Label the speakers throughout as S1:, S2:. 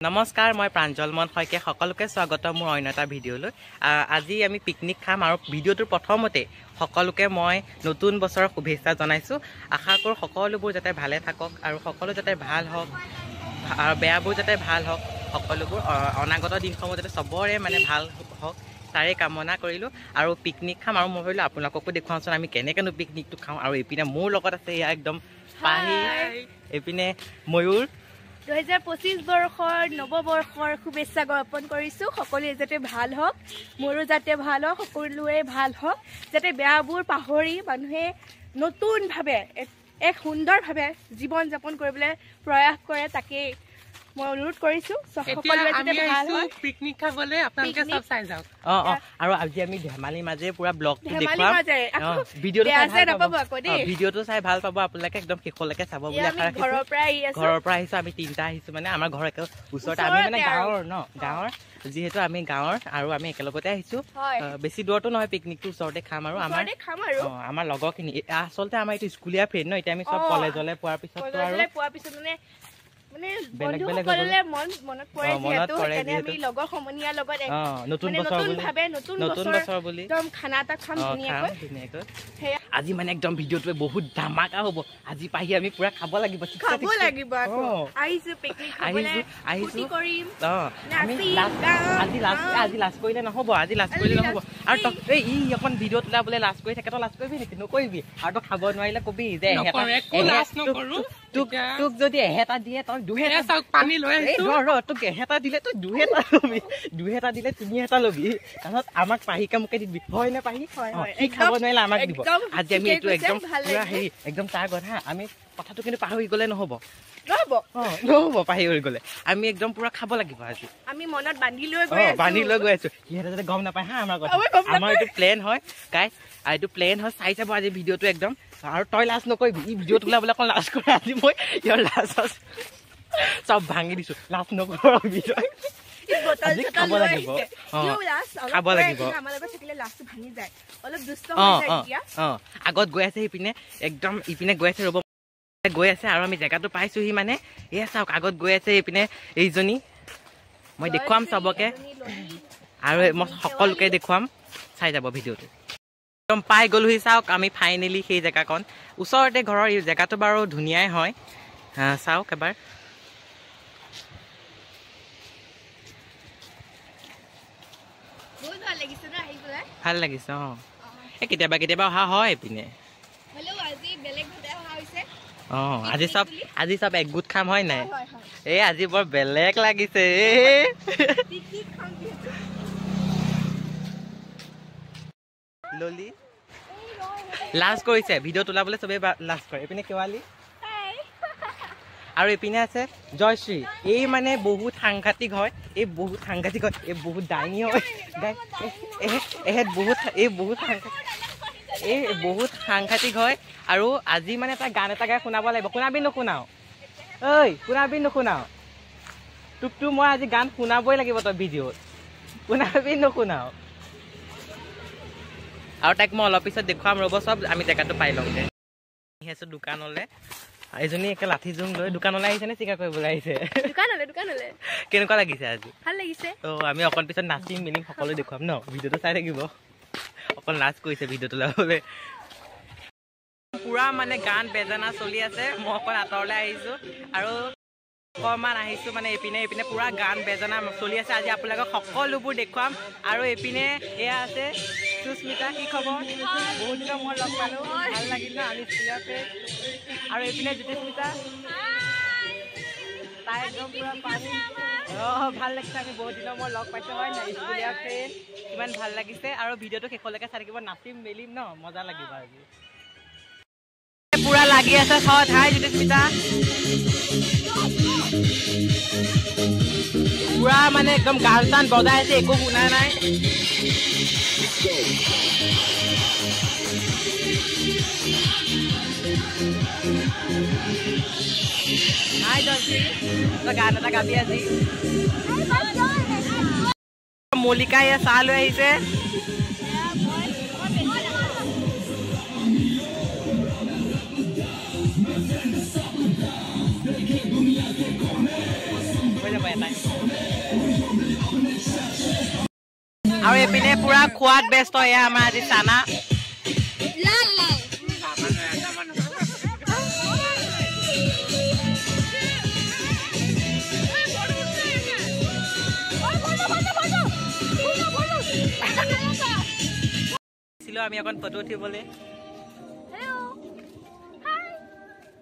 S1: নমস্কাৰ মই প্ৰাঞ্জল মন শইকীয়া সকলোকে স্বাগত মোৰ অন্য এটা ভিডিঅ'লৈ আজি আমি পিকনিক খাম আৰু ভিডিঅ'টোৰ প্ৰথমতে সকলোকে মই নতুন বছৰৰ শুভেচ্ছা জনাইছো আশা কৰো সকলোবোৰ যাতে ভালে থাকক আৰু সকলো যাতে ভাল হওক আৰু বেয়াবোৰ যাতে ভাল হওক সকলোবোৰ অনাগত দিনসমূহ যাতে সবৰে মানে ভাল হওক তাৰে কামনা কৰিলো আৰু পিকনিক খাম আৰু মই ভাবিলো আপোনালোককো দেখুৱাওঁচোন আমি কেনেকেনো পিকনিকটো খাওঁ আৰু এপিনে মোৰ লগত আছে এয়া একদম পাহি এপিনে ময়ূৰ
S2: 2025 বৰ্ষৰ নৱবৰ্ষৰ শুভেচ্ছা জ্ঞাপন কৰিছো সকলোৱে যাতে ভাল হওক মোৰো যাতে ভাল হওক সকলোৰে ভাল হওক যাতে বেয়াবোৰ পাহৰি মানুহে নতুনভাৱে এক সুন্দৰভাৱে জীৱন যাপন কৰিবলৈ প্ৰয়াস কৰে তাকে মই অনুৰোধ কৰিছো সকলোৱে যাতে ভাল হওক
S3: পিকনিক খাবলৈ আপোনালোকে সব চাই যাওক
S1: আৰু আজি আমি ধেমালি মাজে পুৰা ব্লগটো দেখুৱাম ভিডিঅ'টো চাই ভাল পাব আপোনালোকে একদম শেষলৈকে চাব বুলি আশা ৰাখিছো ঘৰৰ পৰা আহিছো আমি তিনিটা আহিছো মানে আমাৰ ঘৰ একে ওচৰতে আমি মানে গাঁৱৰ যিহেতু আমি গাঁৱৰ আৰু আমি একেলগতে আহিছো বেছি দূৰতো নহয় পিকনিকটো ওচৰতে খাম আৰু আমাৰ লগৰখিনি আচলতে আমাৰ এইটো স্কুলীয়া ফ্ৰেণ্ড ন এতিয়া আমি চব কলেজলৈ পোৱাৰ পিছত বেলেগ বেলেগ মনত পৰে আমি লগৰ সমনীয়াৰ লগত নতুন বছৰ বুলি একদম খানা এটা খাম ধুনীয়াকৈ আজি মানে একদম ভিডিঅ'টোৱে বহুত ধামাকা হ'ব আজি পাহি আমি পুৰা খাব লাগিব
S2: আহিছো পিকনিক খাবলৈ ফূৰ্তি কৰিম
S1: আজি লাজ কৰিলে নহ'ব আৰু তই ই অকণ ভিডিঅ' তোলা বোলে লাজ কৰি থাকে তই লাজ কৰিবি নেকি নকৰিবি আৰু তই খাব নোৱাৰিলে কবি যে তোক যদি এহেটা দিয়ে তই
S3: পানী লৈ
S1: তোক এহেটা দিলে তই দুহেটা দিলে তিনিহেটা লবি তাৰপিছত আমাক পাহিকে মোকে দিবি হয় নে পাহি খাব নোৱাৰিলে আমাক দিব আজি আমি এইটো একদম পুৰা হেৰি একদম তাৰ কথা আমি কথাটো কিন্তু পাহৰি গ'লে নহ'ব পাহি হৈ গ'লে আমি একদম পুৰা খাব লাগিব আজি
S2: আমি মনত বান্ধি লৈ
S1: গৈ আছো সিহঁতে যাতে গম নাপায় হা আমাৰ কথা আমাৰ এইটো প্লেন হয় গাইজ এইটো প্লেন হয় চাই চাব আজি ভিডিঅ'টো একদম আৰু তই লাজ নকৰিবি ই ভিডিঅ' তোলাবলৈ অকণ লাজ কৰে আজি মই ইয়াৰ লাজ চব ভাঙি দিছো লাজ নকৰিবি খাব লাগিব আগত গৈ আছে সিপিনে একদম ইপিনে গৈ আছে ৰ'ব গৈ আছে আৰু আমি জেগাটো পাইছোহি মানে এয়া চাওক আগত গৈ আছে এইপিনে এইজনী মই দেখুৱাম চবকে আৰু মই সকলোকে দেখুৱাম চাই যাব ভিডিঅ'টো একদম পাই গ'লোহি চাওক আমি ফাইনেলি সেই জেগাকণ ওচৰতে ঘৰৰ এই জেগাটো বাৰু ধুনীয়াই হয় চাওক এবাৰ ভাল লাগিছে এই কেতিয়াবা অহা হয় এইপিনে আজি চব একগোট খাম হয় নাই এই আজি বৰ বেলেগ লাগিছে ললি লাজ কৰিছে ভিডিঅ' তোলাবলৈ চবেই লাজ কৰে এইপিনে কেৱালি আৰু এইপিনে আছে জয়শ্ৰী এই মানে বহুত সাংঘাতিক হয় এই বহুত ডাইনী হয় বহুত সাংঘাতিক হয় আৰু আজি মানে এটা গান এটা গাই শুনাব লাগিব শুনাবি নুশুনাও তোকতো মই আজি গান শুনাবই লাগিব তই ভিডিঅ'ত শুনাবি নুশুনাও আৰু তাইক মই অলপ পিছত দেখুৱাম ৰ'ব চব আমি জেগাটো পাই লওঁগে আহিছো দোকানলৈ এইজনী একে লাঠি জোং লৈ দোকানলৈ আহিছে নে চিকাৰ কৰিবলৈ আহিছে কেনেকুৱা লাগিছে আজি
S2: ভাল লাগিছে
S1: আমি অকণ পিছত নাচিম মেলিম সকলো দেখুৱাম ন ভিডিঅ'টো চাই থাকিব অকণ লাজ কৰিছে ভিডিঅ'টো লাবলৈ পুৰা মানে গান বেজানা চলি আছে মই অকণ আঁতৰলৈ আহিছো আৰু অকণমান আহিছো মানে এইপিনে পুৰা গান বেজানা চলি আছে আজি আপোনালোকক সকলোবোৰ দেখুৱাম আৰু এইপিনে এয়া আছে সুস্মিতা কি খবৰ বহুত দিনৰ মই লগ পালোঁ ভাল লাগিল ন আমি স্কুলতে আৰু এইপিনে জ্যোতিস্মিতা তাই একদম পুৰা পানী ভাল লাগিছে আমি বহুত দিনৰ মই লগ পাইছোঁ হয় নাই স্কুলীয়া ফ্ৰেণ্ড কিমান ভাল লাগিছে আৰু ভিডিঅ'টো শেষলৈকে চাই থাকিব নাচিম মেলিম ন মজা লাগিব আজি পুৰা লাগি আছে চত হাই জ্যোতিস্মিতা পুৰা মানে একদম গান চান বজাই আছে একো শুনা নাই হাই জয়শ্ৰী তই গান এটা গাবি আজি মল্লিকাই চাহ লৈ আহিছে হৈ যাব এটাই আৰু এপিনে পুৰা খোৱাত ব্যস্ত এয়া আমাৰ আজি চানা আমি এখন ফটো উঠিবলৈ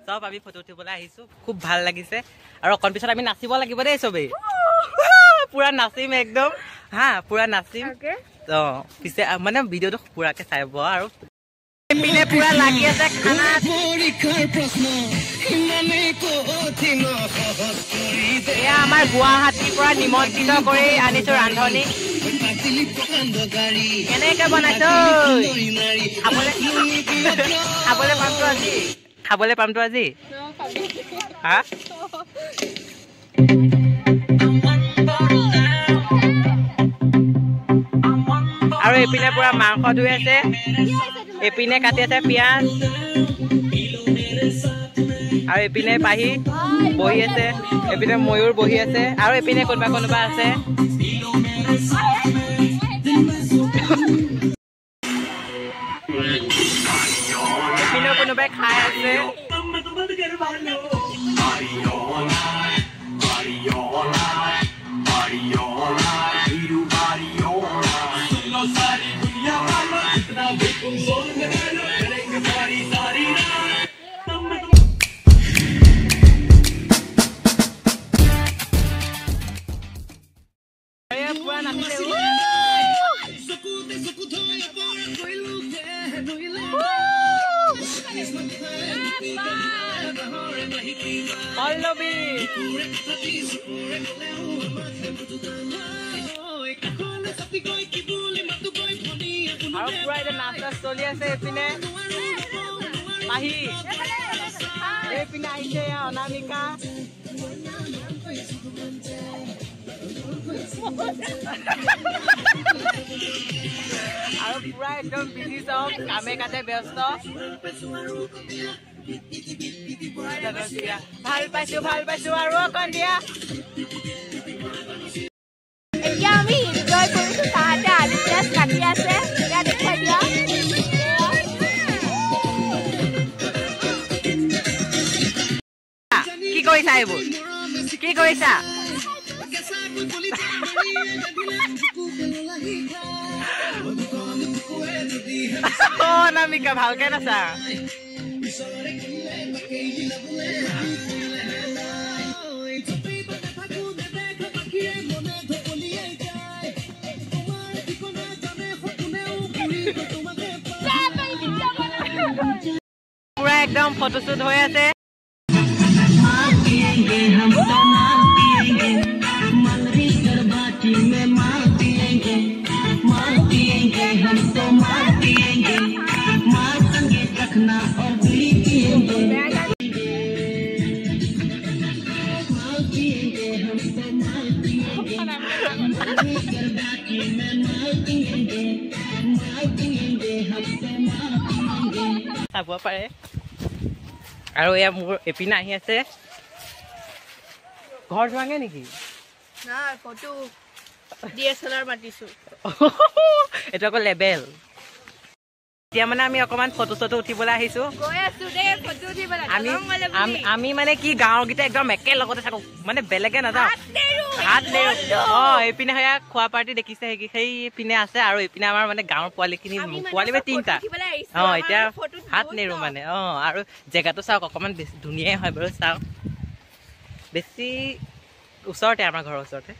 S1: চব আমি ফটো উঠিবলৈ আহিছো খুব ভাল লাগিছে আৰু অকণ পিছত আমি নাচিব লাগিব দেই চবেই পুৰা নাচিম একদম হা পুৰা নাচিম পিছে মানে ভিডিঅ'টো পুৰাকে চাব আৰু পিনে পুৰা লাগি আছে খানা এয়া আমাৰ গুৱাহাটীৰ পৰা নিমন্ত্ৰিত কৰি আনিছো ৰান্ধনি কেনেকে বনাইছো খাবলৈ পামতো আজি হা আৰু এইপিনে পুৰা মাংস ধুই আছে এইপিনে কাটি আছে পিঁয়াজ আৰু এইপিনে পাহি বহি আছে এইপিনে ময়ূৰ বহি আছে আৰু এইপিনে কোনোবা কোনোবা আছে এইপিনেও কোনোবাই খাই আছে Ollobi আৰু পুৰা এতিয়া নাস্তা চলি আছে এইপিনে মাহী এইপিনে আহিছে অনামিকা আৰু পুৰা একদম বিজি চব কামে কাজে ব্যস্ত ভাল পাইছো আৰু অকণ দিয়া
S2: এতিয়া আমি এনজয় কৰিছো তাহাঁতে আলু পিঁয়াজ কাটি আছে এতিয়া দেখাই দিয়া
S1: কি কৰিছা এইবোৰ কি কৰিছা অনামিকা ভালকে নাচা পুৰা একদম ফটোশ্বুট হৈ আছে চাব পাৰে আৰু এয়া মোৰ এপিনে আহি আছে ঘৰ যোৱাগে নেকি
S2: না ফটো ডিএসএলআর মাতিছো
S1: এটা আকৌ লেবেল এতিয়া মানে আমি অকমান ফটো চটো উঠিবলৈ আহিছো
S2: গৈ আছো দে ফটো উঠিবলৈ
S1: আমি মানে কি গাঁৱৰ গিটা একদম একে লগতে থাকো মানে বেলেগে নাযাওঁ হাত নেৰো এইপিনে সেয়া খোৱা পাৰ্টি দেখিছে সেই পিনে আছে আৰু এইপিনে আমাৰ মানে গাঁৱৰ পোৱালিখিনি পোৱালি মানে 3টা এতিয়া হাত নেৰো মানে আৰু জেগাটো চাওক অকমান বেছি ধুনীয়াই হয় বাৰু চাওক বেছি ওচৰতে আমাৰ ঘৰৰ ওচৰতে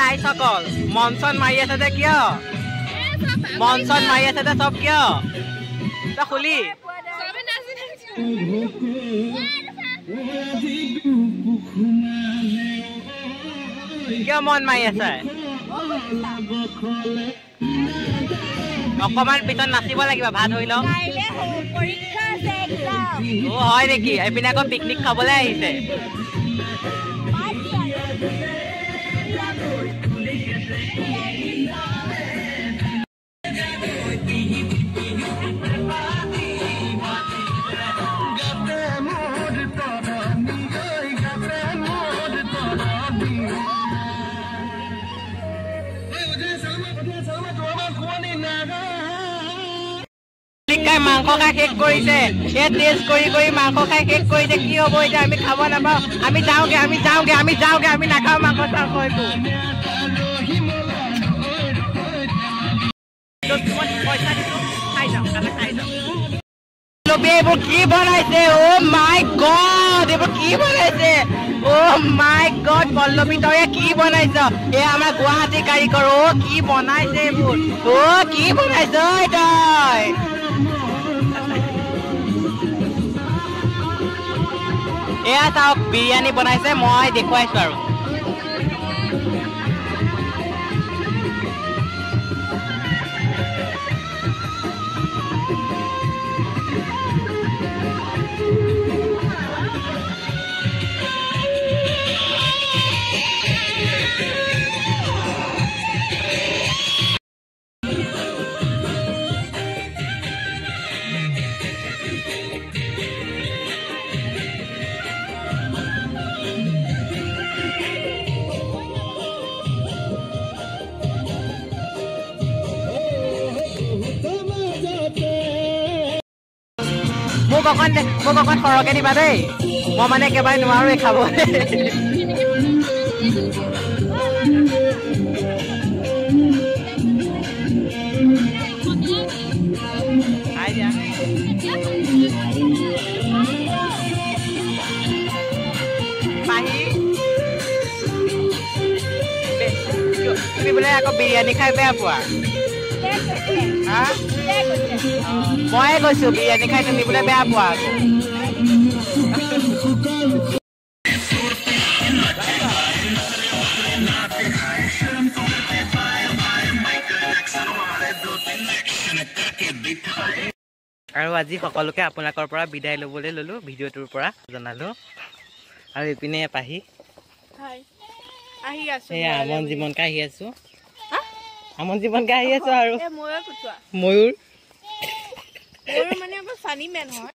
S1: ৰাইজসকল মঞ্চন মাৰি আছে যে কিয় মঞ্চন মাৰি আছে যে চব কিয় তই খুলি কিয় মন মাৰি আছে অকমান পিছত নাচিব লাগিব ভাত হৈ লওক অ হয় নেকি এইপিনে আকৌ পিকনিক খাবলৈ আহিছে মাংস খাই শেষ কৰিছে টেষ্ট কৰি মাংস খাই শেষ কৰিছে কি হ'ব এতিয়া আমি খাব নাপাওঁ আমি যাওঁগে আমি নাখাওঁ মাংস চাংস একো এইবোৰ কি বনাইছে অ' মাই গড এইবোৰ কি বনাইছে অ' মাই গড পল্লৱী তই কি বনাইছ এই আমাৰ গুৱাহাটী কাৰিকৰ অ' কি বনাইছে এইবোৰ অ' কি বনাইছ তই এয়া চাওক বিৰিয়ানী বনাইছে মই দেখুৱাইছো আৰু মোক অকণ সৰহকৈ দিবা দেই মই মানে একেবাৰে নোৱাৰোঁ খাব তুমি বোলে আকৌ বিৰিয়ানী খাই বেয়া পোৱা ময়ে কৈছো বিৰিয়ানী খাই তুমি বোলে বেয়া পোৱা আৰু আজি সকলোকে আপোনালোকৰ পৰা বিদায় ল'বলৈ ল'লো ভিডিঅ'টোৰ পৰা জনালো আৰু এইপিনে পাহি আমন জীৱনকে আহি আছো আৰু ময়ূৰ মানে ফানি মেন হয়